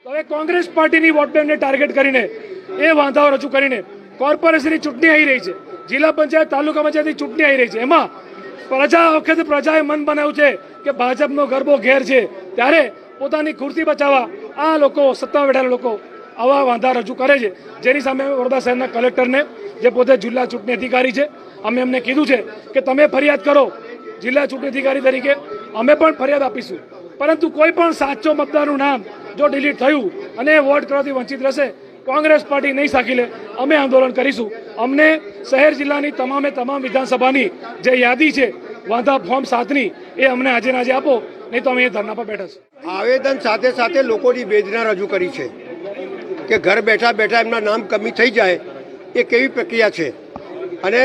તો હવે કોંગ્રેસ પાર્ટીની વોટ બેંકને ટાર્ગેટ કરીને એ વાંધાઓ રજૂ કરીને કોર્પોરેશનની ચૂંટણી આવી રહી છે, જિલ્લા પંચાયત તાલુકા પંચાયતની ચૂંટણી આવી રહી છે, એમાં પ્રજાએ મન બનાવ્યું છે કે ભાજપનો ગરબો ઘેર છે, ત્યારે પોતાની ખુરશી બચાવવા આ લોકો સત્તા બેઠેલા લોકો આવા વાંધા રજૂ કરે છે, જેની સામે વડોદરા શહેરના કલેક્ટરને જે પોતે જિલ્લા ચૂંટણી અધિકારી છે અમે એમને કીધું છે કે તમે ફરિયાદ કરો જિલ્લા ચૂંટણી અધિકારી તરીકે, અમે પણ ફરિયાદ આપીશું, પરંતુ કોઈ પણ સાચો મતદારનું નામ જો ડિલીટ થયું અને વોટ કરવાથી વંચિત રહેશે, કોંગ્રેસ પાર્ટી નહીં સાખી લે, અમે આંદોલન કરીશું. અમને શહેર જિલ્લાની તમામ વિધાનસભાની જે યાદી છે વાંધા ફોર્મ 7ની એ અમને આજે આપો, નહીં તો અમે એ ધરણા પર બેઠા છે. આવેદન સાથે સાથે લોકોની વેદના રજૂ કરી છે કે ઘર બેઠા બેઠા એમના નામ કમી થઈ જાય એ કેવી પ્રક્રિયા છે, અને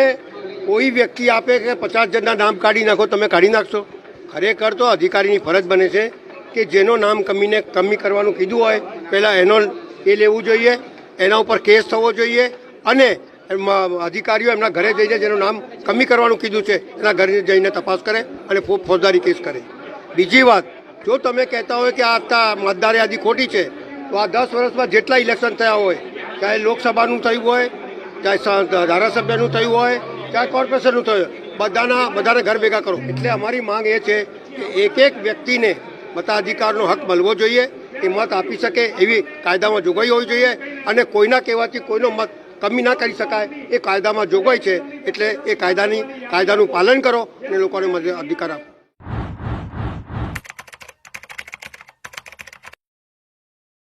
કોઈ વ્યક્તિ આપે કે 50 જણના નામ કાઢી નાખો, તમે કાઢી નાખશો? ખરેખર તો અધિકારીની ફરજ બને છે કે જેનો નામ કમી કરવાનું કીધું હોય પહેલાં એનો એ લેવું જોઈએ, એના ઉપર કેસ થવો જોઈએ, અને અધિકારીઓ એમના ઘરે જઈને જેનું નામ કમી કરવાનું કીધું છે એના ઘરે જઈને તપાસ કરે અને ફોજદારી કેસ કરે. બીજી વાત, જો તમે કહેતા હોય કે આ મતદાર યાદી ખોટી છે, તો આ 10 વર્ષમાં જેટલા ઇલેક્શન થયા હોય, ચાહે લોકસભાનું થયું હોય, ચાહે ધારાસભ્યનું થયું હોય, ચાહે કોર્પોરેશનનું થયું હોય, બધાને ઘર ભેગા કરો. એટલે અમારી માંગ એ છે કે એક વ્યક્તિને મતાધિકારનો હક મળવો જોઈએ, એ મત આપી શકે એવી કાયદામાં જોગવાઈ હોવી જોઈએ, અને કોઈના કહેવાથી કોઈનો મત કમી ના કરી શકાય એ કાયદામાં જોગવાઈ છે. એટલે એ કાયદાનું પાલન કરો અને લોકોને અધિકાર આપો.